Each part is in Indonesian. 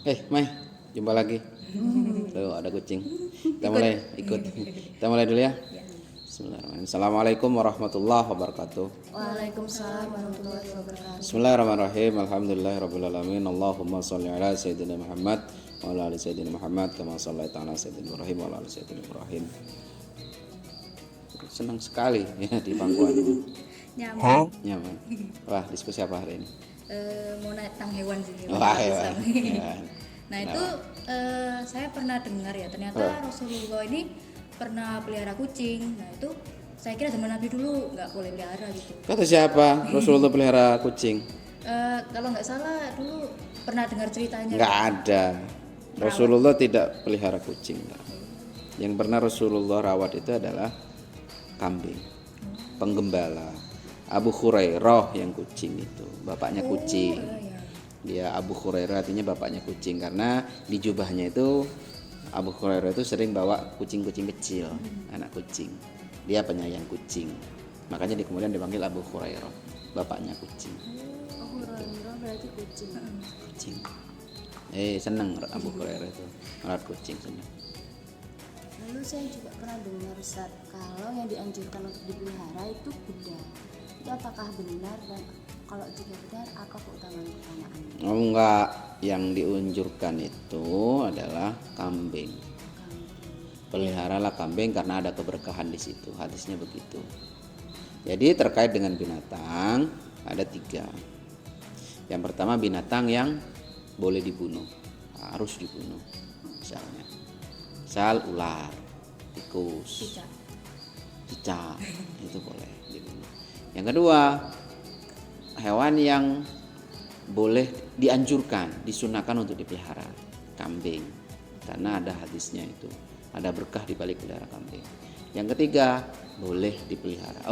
Mai, jumpa lagi. Tuh ada kucing. Kita mulai ikut. Kita mulai dulu ya. Bismillahirrahmanirrahim. Assalamualaikum warahmatullahi wabarakatuh. Waalaikumsalam warahmatullahi wabarakatuh. Bismillahirrahmanirrahim. Alhamdulillahirabbil alamin. Allahumma shalli ala sayyidina Muhammad wa ala ali sayyidina Muhammad kama shallaita ala sayyidina Ibrahim wa ala ali sayyidina Ibrahim. Senang sekali ya di pangkuan ini. Nyaman. Wah, diskusi apa hari ini? Mau naik tentang hewan sih. Wah, hewan. Nah itu saya pernah dengar ya, ternyata Rasulullah ini pernah pelihara kucing. Nah itu saya kira zaman Nabi dulu nggak boleh pelihara gitu. Kata siapa Rasulullah pelihara kucing? Kalau nggak salah dulu pernah dengar ceritanya. Nggak ada. Rasulullah tidak pelihara kucing. Yang pernah Rasulullah rawat itu adalah kambing, penggembala. Abu Hurairah yang kucing itu, bapaknya kucing. Dia Abu Hurairah artinya bapaknya kucing karena di jubahnya itu Abu Hurairah itu sering bawa kucing-kucing kecil, anak kucing. Dia penyayang kucing. Makanya kemudian dipanggil Abu Hurairah, bapaknya kucing. Abu Hurairah berarti kucing. Kucing. Seneng Abu Hurairah itu merawat kucing seneng. Lalu saya juga pernah dengar Ustaz, kalau yang dianjurkan untuk dipelihara itu kuda. Itu apakah benar, dan kalau jika benar apa keutamaan keutamaannya? Enggak, yang dianjurkan itu adalah kambing. Peliharalah kambing karena ada keberkahan di situ. Hadisnya begitu. Jadi terkait dengan binatang ada 3. Yang pertama binatang yang boleh dibunuh, harus dibunuh. Misalnya, misal ular, tikus, cicak, itu boleh dibunuh. Yang kedua, hewan yang boleh dianjurkan, disunahkan untuk dipelihara, kambing, karena ada hadisnya itu, ada berkah di balik pelihara kambing. Yang ketiga, boleh dipelihara.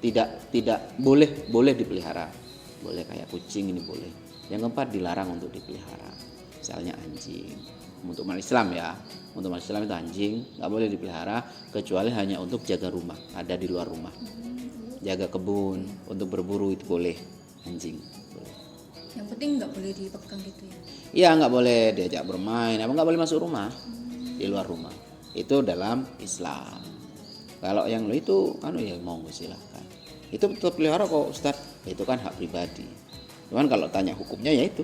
Tidak boleh dipelihara, boleh kayak kucing ini boleh. Yang keempat, dilarang untuk dipelihara, misalnya anjing. Untuk umat Islam ya, untuk umat Islam itu anjing nggak boleh dipelihara kecuali hanya untuk jaga rumah, ada di luar rumah. Jaga kebun, untuk berburu itu boleh anjing. Boleh. Yang penting nggak boleh dipegang gitu ya. Iya, nggak boleh diajak bermain, nggak boleh masuk rumah, di luar rumah. Itu dalam Islam. Kalau yang itu ya mau silahkan. Itu tetap pelihara kok Ustaz. Itu kan hak pribadi. Cuman kalau tanya hukumnya ya itu.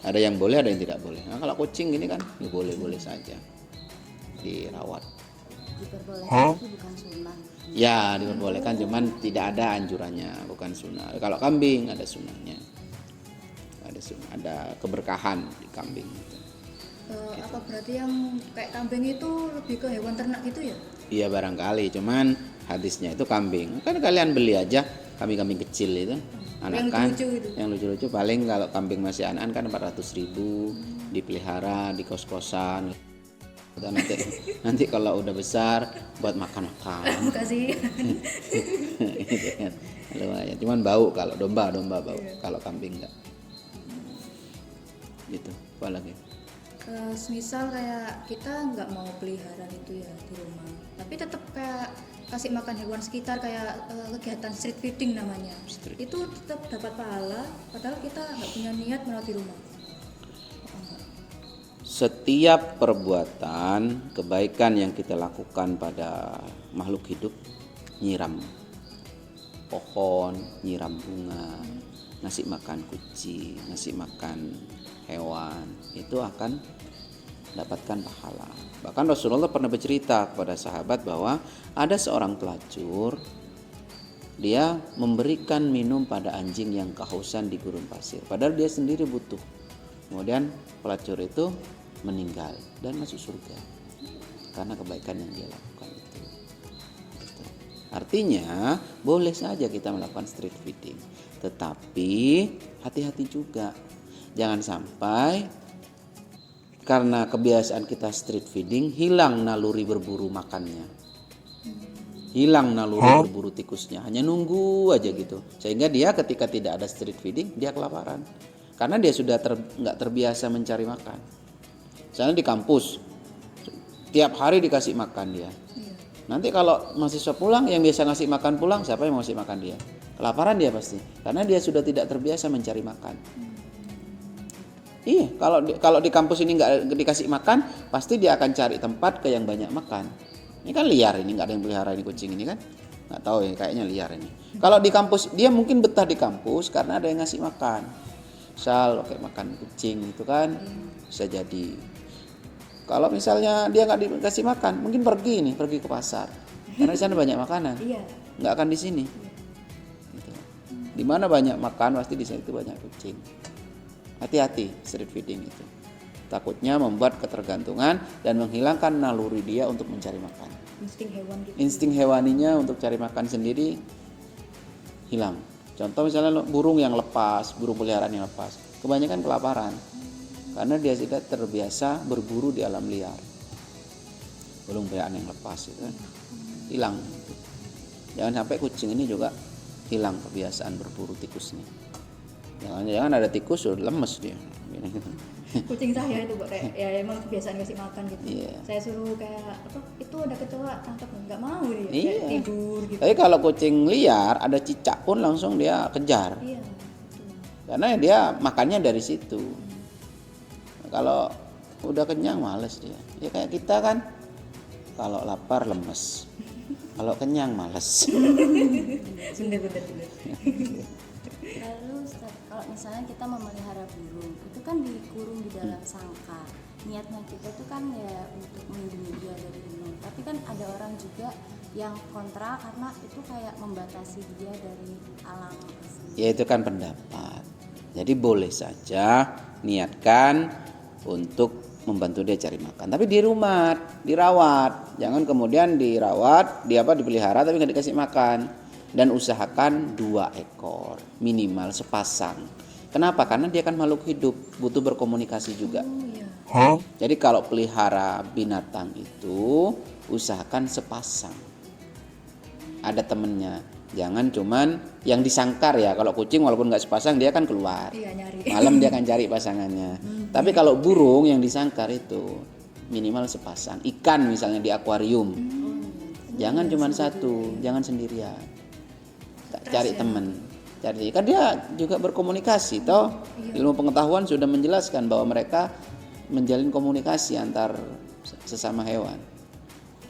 Ada yang boleh, ada yang tidak boleh. Nah, kalau kucing ini kan ya boleh-boleh saja dirawat. Diperbolehkan itu bukan sunnah. Ya diperbolehkan, cuman tidak ada anjurannya, bukan sunnah. Kalau kambing ada sunnahnya, ada keberkahan di kambing. Gitu. Apa berarti yang kayak kambing itu lebih ke hewan ternak gitu ya? Iya barangkali, cuman hadisnya itu kambing. Kan kalian beli aja kambing-kambing kecil itu, anakan, yang lucu-lucu. Paling kalau kambing masih anakan kan 400.000, dipelihara di kos-kosan. Nanti kalau udah besar buat makan-makan. Kasih. Lumayan. Cuman bau kalau domba bau. Kalau kambing enggak. Gitu. Apa lagi? Misal kayak kita nggak mau pelihara gitu ya di rumah, tapi tetap kayak kasih makan hewan sekitar kayak kegiatan street feeding namanya. Itu tetap dapat pahala padahal kita nggak punya niat merawat di rumah. Setiap perbuatan kebaikan yang kita lakukan pada makhluk hidup, nyiram pohon, nyiram bunga, ngasih makan kucing, ngasih makan hewan, itu akan dapatkan pahala. Bahkan Rasulullah pernah bercerita kepada sahabat bahwa ada seorang pelacur, dia memberikan minum pada anjing yang kehausan di gurun pasir, padahal dia sendiri butuh. Kemudian pelacur itu meninggal dan masuk surga karena kebaikan yang dia lakukan itu. Artinya boleh saja kita melakukan street feeding, tetapi hati-hati juga. Jangan sampai karena kebiasaan kita street feeding hilang naluri berburu makannya, hilang naluri berburu tikusnya, hanya nunggu aja gitu, sehingga dia ketika tidak ada street feeding dia kelaparan karena dia sudah nggak terbiasa mencari makan. Misalnya di kampus tiap hari dikasih makan dia. Nanti kalau mahasiswa pulang, yang biasa ngasih makan pulang, siapa yang mau ngasih makan dia? Kelaparan dia pasti, karena dia sudah tidak terbiasa mencari makan. Iya, kalau di kampus ini nggak dikasih makan, pasti dia akan cari tempat ke yang banyak makan. Ini kan liar, ini nggak ada yang pelihara ini kucing ini kan, nggak tahu ya, kayaknya liar ini. Kalau di kampus dia mungkin betah di kampus karena ada yang ngasih makan. Misal kayak makan kucing itu kan bisa jadi. Kalau misalnya dia nggak dikasih makan, mungkin pergi ke pasar karena di sana banyak makanan. Iya. Nggak akan di sini. Gitu. Di mana banyak makan pasti di sana itu banyak kucing. Hati-hati street feeding itu. Takutnya membuat ketergantungan dan menghilangkan naluri dia untuk mencari makan. Insting hewan gitu. Insting hewaninya untuk cari makan sendiri hilang. Contoh misalnya burung yang lepas, burung peliharaan yang lepas, kebanyakan kelaparan karena dia tidak terbiasa berburu di alam liar. Burung peliharaan yang lepas itu kan hilang. Jangan sampai kucing ini juga hilang kebiasaan berburu tikus nih. Jangan ada tikus sudah lemes dia. Kucing saya itu ya emang kebiasaan kasih makan gitu. Iya. Saya suruh kayak apa? Itu ada kecoa tangkap nggak mau dia. Iya. Kayak tidur gitu. Tapi kalau kucing liar ada cicak pun langsung dia kejar. Iya. Karena dia makannya dari situ. Kalau udah kenyang males dia. Ya kayak kita kan kalau lapar lemes. Kalau kenyang males. Bener. Lalu Ustaz, kalau misalnya kita memelihara burung, itu kan dikurung di dalam sangkar. Niatnya kita itu kan ya untuk melindungi dia dari burung. Tapi kan ada orang juga yang kontra karena itu kayak membatasi dia dari alam asli. Ya itu kan pendapat. Jadi boleh saja niatkan untuk membantu dia cari makan. Tapi di rumah, dirawat. Jangan kemudian dirawat, dipelihara tapi nggak dikasih makan. Dan usahakan 2 ekor minimal sepasang. Kenapa? Karena dia kan makhluk hidup, butuh berkomunikasi juga. Jadi kalau pelihara binatang itu usahakan sepasang. Ada temennya. Jangan cuman yang disangkar ya. Kalau kucing walaupun nggak sepasang dia kan keluar. Iya, nyari. Malam dia akan cari pasangannya. Tapi kalau burung yang disangkar itu minimal sepasang. Ikan misalnya di akuarium. Jangan cuman satu, jangan sendirian. Cari teman. Cari kan dia juga berkomunikasi toh. Ilmu pengetahuan sudah menjelaskan bahwa mereka menjalin komunikasi antar sesama hewan.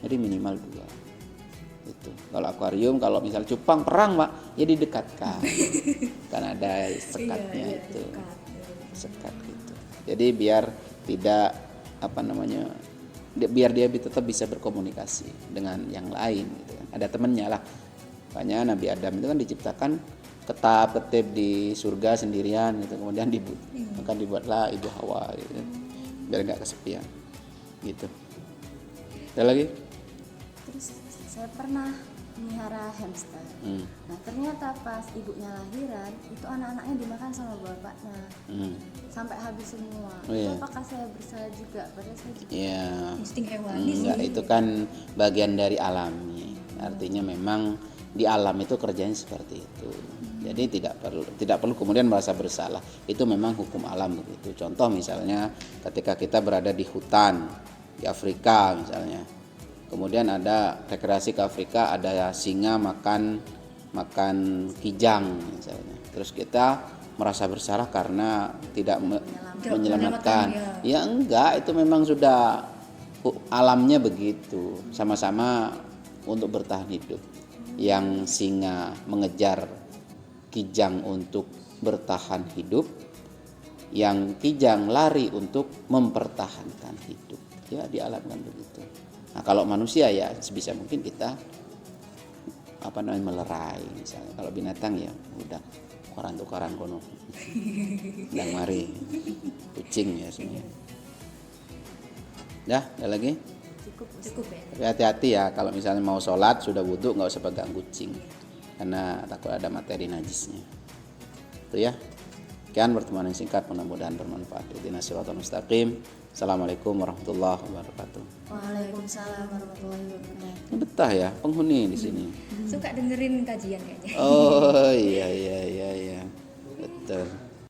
Jadi minimal 2. Itu. Kalau akuarium, kalau misal cupang perang, Pak, ya didekatkan. Kan ada sekatnya itu. Sekat gitu. Jadi biar tidak biar dia tetap bisa berkomunikasi dengan yang lain gitu kan. Ada temannya lah. Makanya Nabi Adam itu kan diciptakan ketap-ketip di surga sendirian gitu. Kemudian maka dibuatlah Ibu Hawa gitu. Biar enggak kesepian. Gitu. Ada lagi? Terus saya pernah melihara hamster. Nah ternyata pas ibunya lahiran itu anak-anaknya dimakan sama bapaknya sampai habis semua. Itu apakah saya bersalah juga? Padahal saya juga Insting hewani sih. Enggak, itu kan bagian dari alami. Artinya memang di alam itu kerjanya seperti itu. Jadi tidak perlu kemudian merasa bersalah. Itu memang hukum alam begitu. Contoh misalnya ketika kita berada di hutan di Afrika misalnya. Kemudian ada rekreasi ke Afrika, ada singa makan kijang misalnya. Terus kita merasa bersalah karena tidak menyelamatkan. Ya enggak, itu memang sudah alamnya begitu. Sama-sama untuk bertahan hidup. Yang singa mengejar kijang untuk bertahan hidup, yang kijang lari untuk mempertahankan hidup. Ya di alam kan begitu. Nah kalau manusia ya sebisa mungkin kita melerai misalnya. Kalau binatang ya udah tukaran kono. Dan mari kucing ya semuanya. Dah, ada lagi? Cukup ya. Tapi hati-hati ya kalau misalnya mau sholat sudah wudhu nggak usah pegang kucing karena takut ada materi najisnya. Itu ya. Sekian pertemuan yang singkat, mudah-mudahan bermanfaat. Ihdinas siratal mustaqim. Assalamualaikum warahmatullahi wabarakatuh. Waalaikumsalam warahmatullahi wabarakatuh. Betah ya penghuni di sini. Suka dengerin kajian kayaknya. Oh iya.